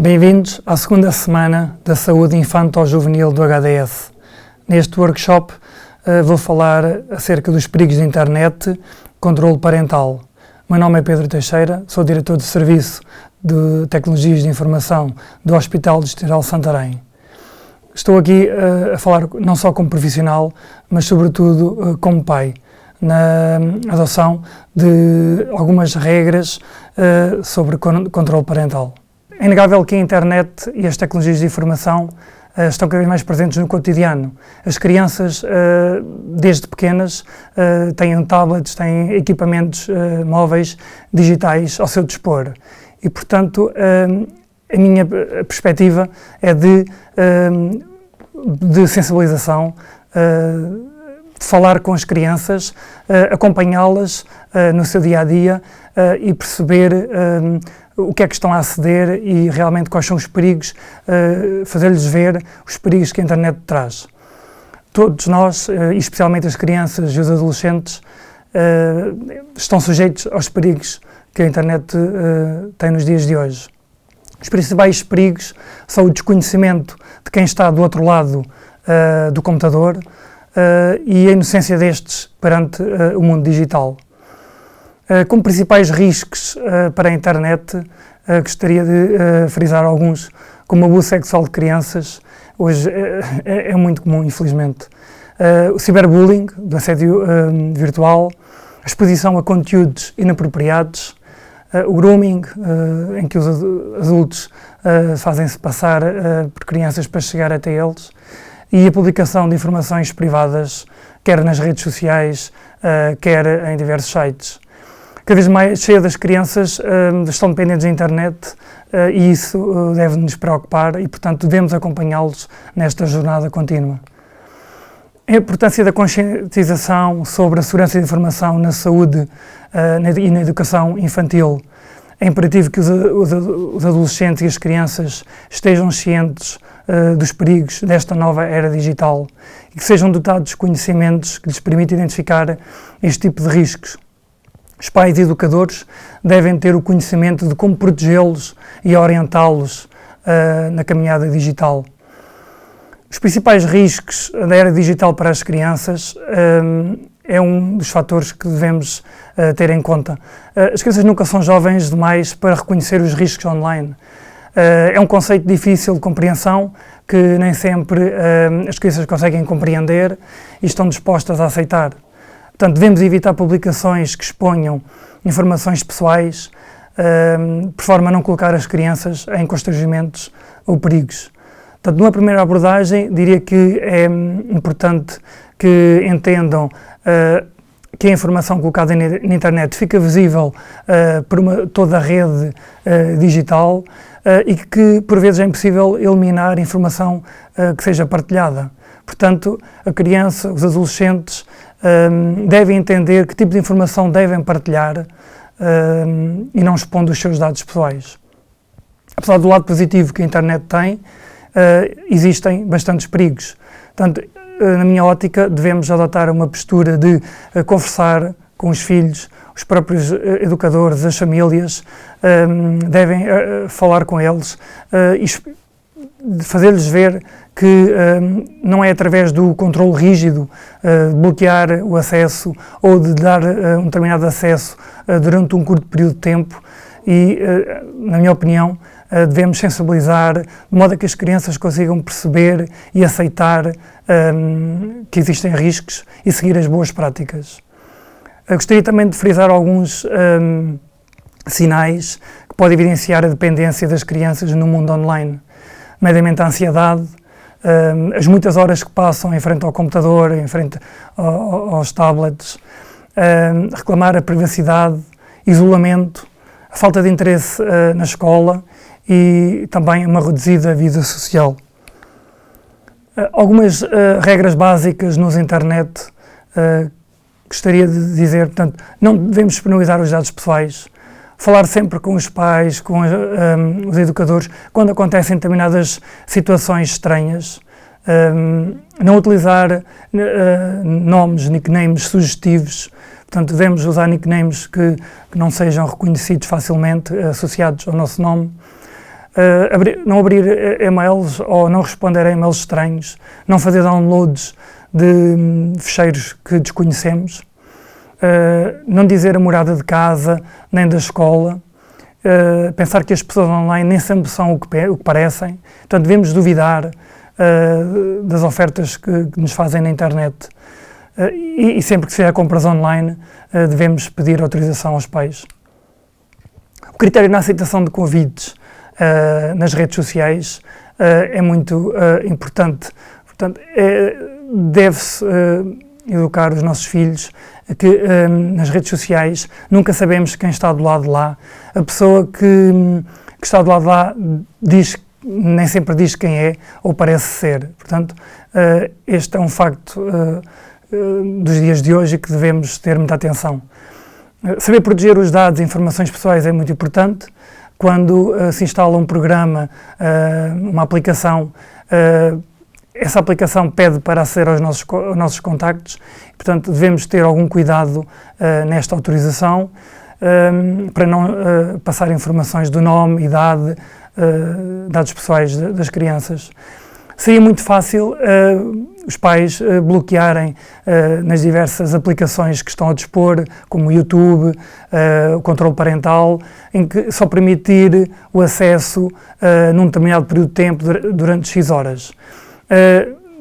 Bem-vindos à segunda semana da saúde infanto-juvenil do HDS. Neste workshop vou falar acerca dos perigos da internet, controle parental. O meu nome é Pedro Teixeira, sou diretor de Serviço de Tecnologias de Informação do Hospital Distrital de Santarém. Estou aqui a falar não só como profissional, mas sobretudo como pai, na adoção de algumas regras sobre controle parental. É inegável que a internet e as tecnologias de informação estão cada vez mais presentes no cotidiano. As crianças, desde pequenas, têm tablets, têm equipamentos móveis, digitais ao seu dispor. E, portanto, a minha perspectiva é de sensibilização, de falar com as crianças, acompanhá-las no seu dia-a-dia e perceber o que é que estão a aceder e realmente quais são os perigos, fazer-lhes ver os perigos que a internet traz. Todos nós, e especialmente as crianças e os adolescentes, estão sujeitos aos perigos que a internet tem nos dias de hoje. Os principais perigos são o desconhecimento de quem está do outro lado do computador e a inocência destes perante o mundo digital. Como principais riscos para a internet, gostaria de frisar alguns, como o abuso sexual de crianças, hoje é muito comum, infelizmente. O ciberbullying, do assédio virtual, a exposição a conteúdos inapropriados, o grooming, em que os adultos fazem-se passar por crianças para chegar até eles, e a publicação de informações privadas, quer nas redes sociais, quer em diversos sites. Cada vez mais cheia das crianças estão dependentes da internet e isso deve nos preocupar e, portanto, devemos acompanhá-los nesta jornada contínua. A importância da conscientização sobre a segurança da informação na saúde e na educação infantil. É imperativo que os adolescentes e as crianças estejam cientes dos perigos desta nova era digital e que sejam dotados de conhecimentos que lhes permitam identificar este tipo de riscos. Os pais e educadores devem ter o conhecimento de como protegê-los e orientá-los na caminhada digital. Os principais riscos da era digital para as crianças é um dos fatores que devemos ter em conta. As crianças nunca são jovens demais para reconhecer os riscos online. É um conceito difícil de compreensão que nem sempre as crianças conseguem compreender e estão dispostas a aceitar. Portanto, devemos evitar publicações que exponham informações pessoais, por forma a não colocar as crianças em constrangimentos ou perigos. Portanto, numa primeira abordagem, diria que é importante que entendam que a informação colocada na internet fica visível por toda a rede digital e que, por vezes, é impossível eliminar informação que seja partilhada. Portanto, a criança, os adolescentes, devem entender que tipo de informação devem partilhar e não expondo os seus dados pessoais. Apesar do lado positivo que a internet tem, existem bastantes perigos. Portanto, na minha ótica, devemos adotar uma postura de conversar com os filhos, os próprios educadores, as famílias, devem falar com eles e fazer-lhes ver que não é através do controle rígido, de bloquear o acesso ou de dar um determinado acesso durante um curto período de tempo e, na minha opinião, devemos sensibilizar de modo a que as crianças consigam perceber e aceitar que existem riscos e seguir as boas práticas. Gostaria também de frisar alguns sinais que podem evidenciar a dependência das crianças no mundo online, nomeadamente a ansiedade, as muitas horas que passam em frente ao computador, em frente aos tablets, reclamar a privacidade, isolamento, a falta de interesse na escola e também uma reduzida vida social. Algumas regras básicas nos internet, gostaria de dizer, portanto, não devemos disponibilizar os dados pessoais, falar sempre com os pais, com os educadores, quando acontecem determinadas situações estranhas, não utilizar nomes, nicknames sugestivos, portanto devemos usar nicknames que não sejam reconhecidos facilmente, associados ao nosso nome, não abrir e-mails ou não responder a e-mails estranhos, não fazer downloads de fecheiros que desconhecemos, não dizer a morada de casa nem da escola, pensar que as pessoas online nem sempre são o que parecem. Portanto, devemos duvidar das ofertas que nos fazem na internet e sempre que se fizer compras online devemos pedir autorização aos pais. O critério na aceitação de convites nas redes sociais é muito importante. Portanto, deve-se educar os nossos filhos que nas redes sociais nunca sabemos quem está do lado de lá. A pessoa que está do lado de lá nem sempre diz quem é ou parece ser. Portanto, este é um facto dos dias de hoje e que devemos ter muita atenção. Saber proteger os dados e informações pessoais é muito importante. Quando se instala um programa, uma aplicação, essa aplicação pede para aceder aos nossos contactos, portanto devemos ter algum cuidado nesta autorização para não passar informações do nome, idade, dados pessoais das crianças. Seria muito fácil os pais bloquearem nas diversas aplicações que estão a dispor, como o YouTube, o controle parental, em que só permitir o acesso num determinado período de tempo durante X horas.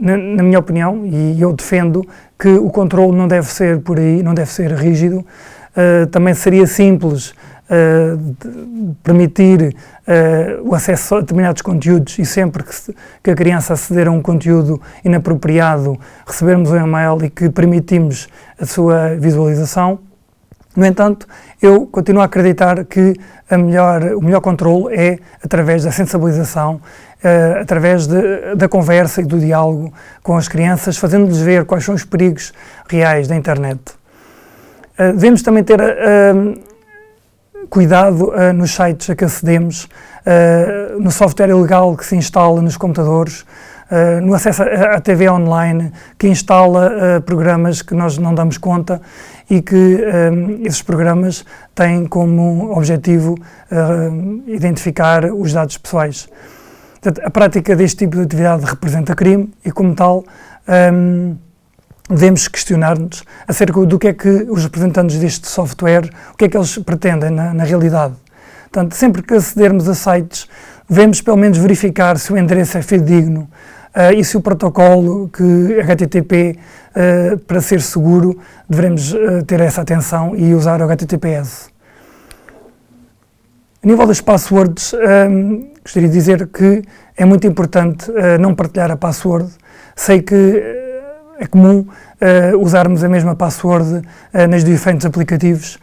Na minha opinião, e eu defendo que o controle não deve ser por aí, não deve ser rígido. Também seria simples permitir o acesso a determinados conteúdos e sempre que a criança aceder a um conteúdo inapropriado, recebermos um e-mail e que permitimos a sua visualização. No entanto, eu continuo a acreditar que o melhor controle é através da sensibilização, através da conversa e do diálogo com as crianças, fazendo-lhes ver quais são os perigos reais da internet. Devemos também ter cuidado nos sites a que acedemos, no software ilegal que se instala nos computadores, no acesso à TV online, que instala programas que nós não damos conta e que esses programas têm como objetivo identificar os dados pessoais. Portanto, a prática deste tipo de atividade representa crime e, como tal, devemos questionar-nos acerca do que é que os representantes deste software, o que é que eles pretendem na realidade. Portanto, sempre que acedermos a sites, devemos pelo menos verificar se o endereço é fidedigno e se o protocolo que HTTP, para ser seguro, devemos ter essa atenção e usar o HTTPS. A nível das passwords, gostaria de dizer que é muito importante não partilhar a password. Sei que é comum usarmos a mesma password nas diferentes aplicativos,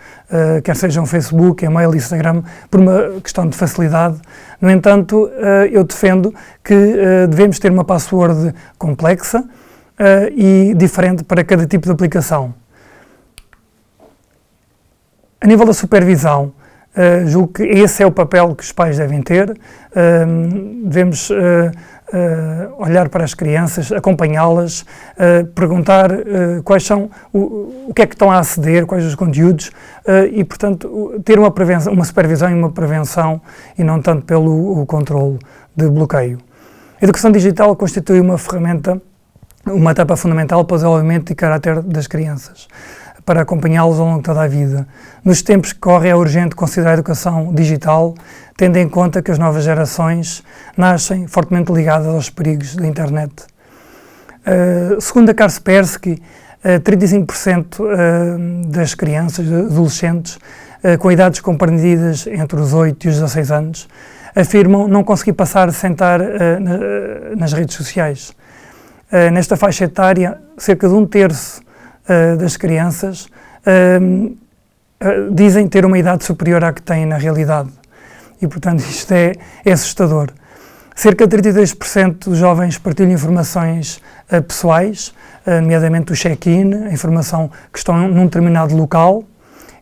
quer sejam Facebook, e-mail, Instagram, por uma questão de facilidade. No entanto, eu defendo que devemos ter uma password complexa e diferente para cada tipo de aplicação. A nível da supervisão, julgo que esse é o papel que os pais devem ter. Devemos olhar para as crianças, acompanhá-las, perguntar quais são, o que é que estão a aceder, quais os conteúdos e, portanto, ter uma supervisão e uma prevenção e não tanto pelo controle de bloqueio. A educação digital constitui uma ferramenta, uma etapa fundamental para o desenvolvimento e caráter das crianças, para acompanhá-los ao longo de toda a vida. Nos tempos que correm é urgente considerar a educação digital, tendo em conta que as novas gerações nascem fortemente ligadas aos perigos da internet. Segundo a Kaspersky, 35% das crianças, adolescentes, com idades compreendidas entre os 8 e os 16 anos, afirmam não conseguir passar a sentar nas redes sociais. Nesta faixa etária, cerca de 1/3 das crianças dizem ter uma idade superior à que têm na realidade. E, portanto, isto é assustador. Cerca de 32% dos jovens partilham informações pessoais, nomeadamente o check-in, a informação que estão num determinado local,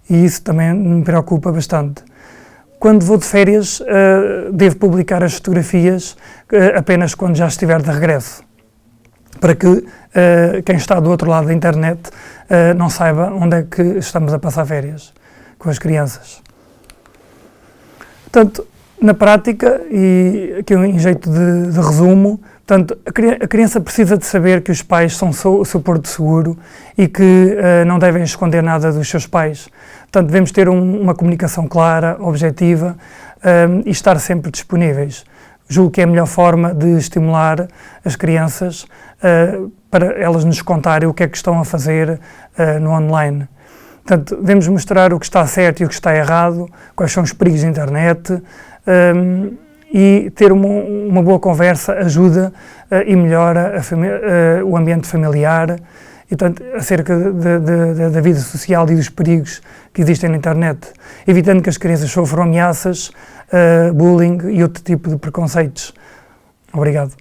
e isso também me preocupa bastante. Quando vou de férias, devo publicar as fotografias apenas quando já estiver de regresso, para que quem está do outro lado da internet não saiba onde é que estamos a passar férias com as crianças. Portanto, Na prática, e aqui em jeito de resumo, portanto, a criança precisa de saber que os pais são o seu porto seguro e que não devem esconder nada dos seus pais. Portanto, devemos ter uma comunicação clara, objetiva e estar sempre disponíveis. Julgo que é a melhor forma de estimular as crianças para elas nos contarem o que é que estão a fazer no online. Portanto, devemos mostrar o que está certo e o que está errado, quais são os perigos da internet, e ter uma boa conversa ajuda e melhora o ambiente familiar e, portanto, acerca da vida social e dos perigos que existem na internet, evitando que as crianças sofram ameaças, bullying e outro tipo de preconceitos. Obrigado.